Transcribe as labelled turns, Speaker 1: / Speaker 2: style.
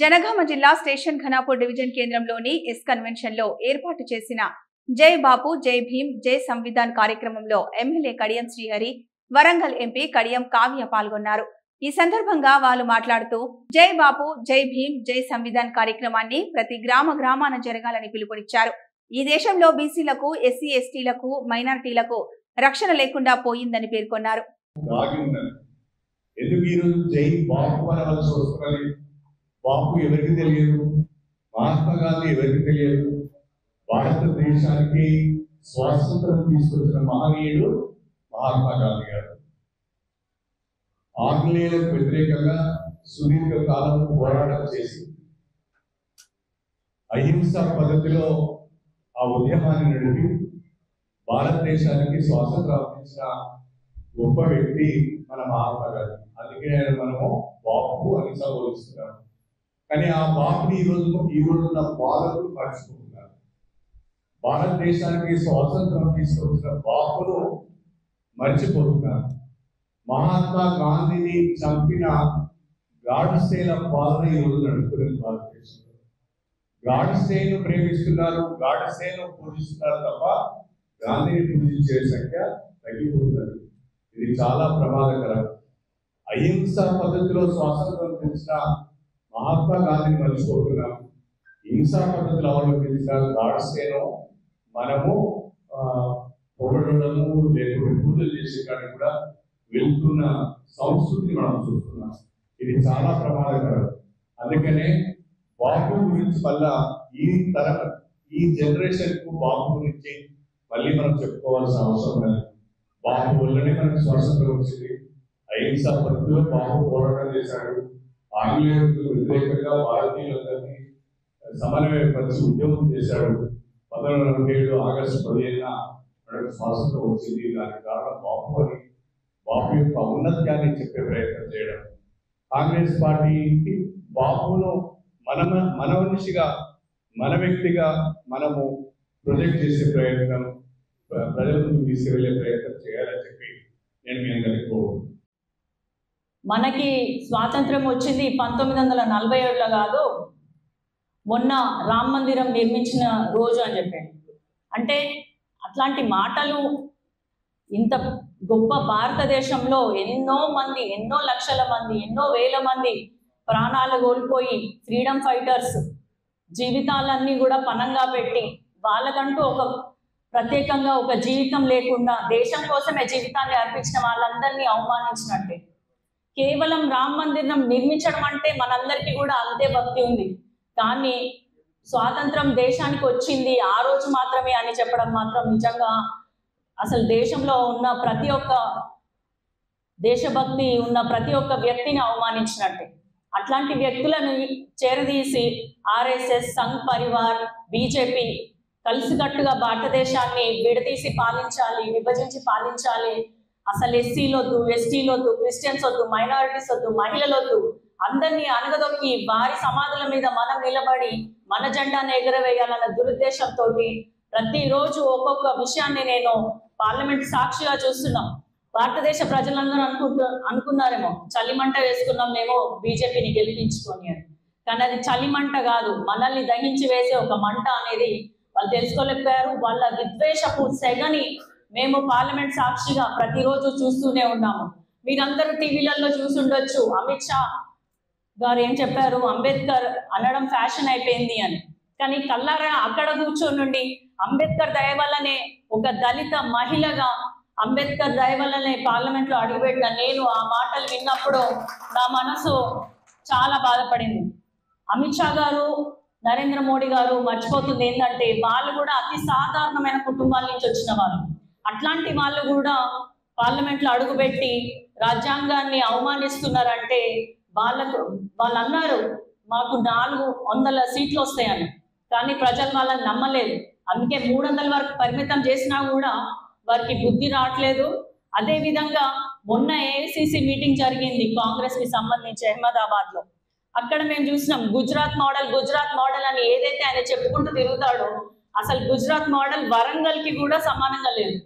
Speaker 1: జనగామ జిల్లా station Ghanapur division కేంద్రంలోని yes convention లో ఏర్పాటు చేసిన జై బాపు జై భీమ్ జై సంవిధాన్ కార్యక్రమంలో ఎమ్మెల్యే కడియం శ్రీహరి, వరంగల్ ఎంపీ కడియం కావ్య పాల్గొన్నారు. ఈ సందర్భంగా వాళ్ళు మాట్లాడుతూ జై బాపు జై భీమ్ జై సంవిధాన్ కార్యక్రమాన్ని ప్రతి గ్రామాన జరగాలని పిలుపునిచ్చారు. ఈ దేశంలో బీసీలకు, ఎస్సీ ఎస్టీలకు, మైనారిటీలకు రక్షణ లేకుండా పోయిందని పేర్కొన్నారు.
Speaker 2: బాపు ఎవరికి తెలియదు, మహాత్మా గాంధీ ఎవరికి తెలియదు. భారతదేశానికి స్వాతంత్రం తీసుకొచ్చిన మహనీయుడు మహాత్మా గాంధీ గారు. ఆంగ్లేయులకు వ్యతిరేకంగా సుదీర్ఘ కాలం పోరాటం చేసి అహింసా పద్ధతిలో ఆ ఉద్యమాన్ని నడిపి భారతదేశానికి స్వాతంత్రం అందించిన గొప్ప వ్యక్తి మన మహాత్మా గాంధీ. అందుకే మనము బాపు అని సంబోధిస్తున్నాము. కానీ ఆ బాపుని ఈ రోజున్న పాలకులు మర్చిపోతున్నారు. భారతదేశానికి స్వాతంత్రం తీసుకొచ్చిన బాపును మర్చిపోతున్నారు. మహాత్మా గాంధీని చంపిన గాడ్సేల పాలన ఈ రోజు నడుపుతున్నది భారతదేశంలో. గాడ్సేను ప్రేమిస్తున్నారు, గాడ్సేను పూజిస్తున్నారు తప్ప గాంధీని పూజించే సంఖ్య తగ్గిపోతున్నది. ఇది చాలా ప్రమాదకరం. అహింసా పద్ధతిలో స్వాతంత్రం తెచ్చిన మహాత్మా గాంధీని మర్చిపోతున్నాం. హింసా పద్ధతులు అవలంబించిన గాడ్సేను మనము పొగడము లేకుంటే పూజలు చేసే కానీ కూడా వెళ్తున్న సంస్కృతిని మనం చూస్తున్నాం. ఇది చాలా ప్రమాదకరం. అందుకనే బాపు గురించి మళ్ళా ఈ జనరేషన్ కు బాపు గురించి మళ్ళీ మనం చెప్పుకోవాల్సిన అవసరం లేదు. బాపు వల్లనే మనకు స్వాతంత్రం వచ్చింది. అహింసా పద్ధతిలో బాపు పోరాటం చేశాడు. ఆంగ్లేయులకు వ్యతిరేకంగా భారతీయులందరినీ సమన్వయపరిచి ఉద్యమం చేశాడు. 1947 ఆగస్టు 15న మనకు స్వాతంత్రం వచ్చింది. దానికి కారణం బాపు అని, బాపు యొక్క ఔన్నత్యాన్ని చెప్పే ప్రయత్నం చేయడం. కాంగ్రెస్ పార్టీకి బాపును మన మనిషిగా, మన వ్యక్తిగా మనము ప్రొజెక్ట్ చేసే ప్రయత్నం, ప్రజల ముందుకు తీసుకువెళ్ళే ప్రయత్నం చేయాలని చెప్పి నేను మీ అందరికీ కోరుకుంటున్నాను.
Speaker 3: మనకి స్వాతంత్రం వచ్చింది 1947లో కాదు, మొన్న రామ మందిరం నిర్మించిన రోజు అని చెప్పాడు. అంటే అట్లాంటి మాటలు ఇంత గొప్ప భారతదేశంలో ఎన్నో మంది, ఎన్నో లక్షల మంది, ఎన్నో వేల మంది ప్రాణాలు కోల్పోయి ఫ్రీడమ్ ఫైటర్స్ జీవితాలన్నీ కూడా పణంగా పెట్టి వాళ్ళకంటూ ఒక ప్రత్యేకంగా ఒక జీవితం లేకుండా దేశం కోసమే జీవితాన్ని అర్పించిన వాళ్ళందరినీ అవమానించినట్టే. కేవలం రామ మందిరం నిర్మించడం అంటే మనందరికీ కూడా అంతే భక్తి ఉంది. కానీ స్వాతంత్రం దేశానికి వచ్చింది ఆ రోజు మాత్రమే అని చెప్పడం మాత్రం నిజంగా అసలు దేశంలో ఉన్న ప్రతి ఒక్క దేశభక్తి ఉన్న ప్రతి ఒక్క వ్యక్తిని అవమానించినట్టే. అట్లాంటి వ్యక్తులను చేరదీసి ఆర్ఎస్ఎస్, సంఘ్ పరివార్, బీజేపీ కలిసికట్టుగా భారతదేశాన్ని విడదీసి పాలించాలి, విభజించి పాలించాలి. అసలు ఎస్సీలొద్దు, ఎస్టీలొద్దు, క్రిస్టియన్స్ వద్దు, మైనారిటీస్ వద్దు, మహిళలొద్దు, అందరినీ అనగదొక్కి వారి సమాధుల మీద మనం నిలబడి మన జెండాను ఎగరవేయాలన్న దురుద్దేశంతో ప్రతిరోజు ఒక్కొక్క విషయాన్ని నేను పార్లమెంట్ సాక్షిగా చూస్తున్నాం. భారతదేశ ప్రజలందరూ అనుకున్నారేమో చలిమంట వేసుకున్నాం మేము బీజేపీని గెలిపించుకొని అని. కానీ అది చలిమంట కాదు, మనల్ని దహించి వేసే ఒక మంట అనేది వాళ్ళు తెలుసుకోలేకపోయారు. వాళ్ళ విద్వేషపు సెగని మేము పార్లమెంట్ సాక్షిగా ప్రతిరోజు చూస్తూనే ఉన్నాము. మీరందరూ టీవీలలో చూసుండొచ్చు, అమిత్ షా గారు ఏం చెప్పారు, అంబేద్కర్ అనడం ఫ్యాషన్ అయిపోయింది అని. కానీ కల్లారా అక్కడ కూర్చోనుండి అంబేద్కర్ దయ వల్లనే, ఒక దళిత మహిళగా అంబేద్కర్ దయ వల్లనే పార్లమెంట్లో అడుగుపెట్టిన నేను ఆ మాటలు విన్నప్పుడు నా మనసు చాలా బాధపడింది. అమిత్ షా గారు, నరేంద్ర మోడీ గారు మర్చిపోతుంది ఏంటంటే వాళ్ళు కూడా అతి సాధారణమైన కుటుంబాల నుంచి వచ్చిన వాళ్ళు. అట్లాంటి వాళ్ళు కూడా పార్లమెంట్లో అడుగుపెట్టి రాజ్యాంగాన్ని అవమానిస్తున్నారంటే వాళ్ళు అన్నారు మాకు 400 సీట్లు వస్తాయని. కానీ ప్రజలు వాళ్ళని నమ్మలేదు. అందుకే 300 వరకు పరిమితం చేసినా కూడా వారికి బుద్ధి రావట్లేదు. అదేవిధంగా మొన్న ఏఐసిసి మీటింగ్ జరిగింది కాంగ్రెస్ కి సంబంధించి అహ్మదాబాద్లో. అక్కడ మేము చూసినాం గుజరాత్ మోడల్ అని ఏదైతే ఆయన చెప్పుకుంటూ తిరుగుతాడో అసలు గుజరాత్ మోడల్ వరంగల్కి కూడా సమానంగా లేదు.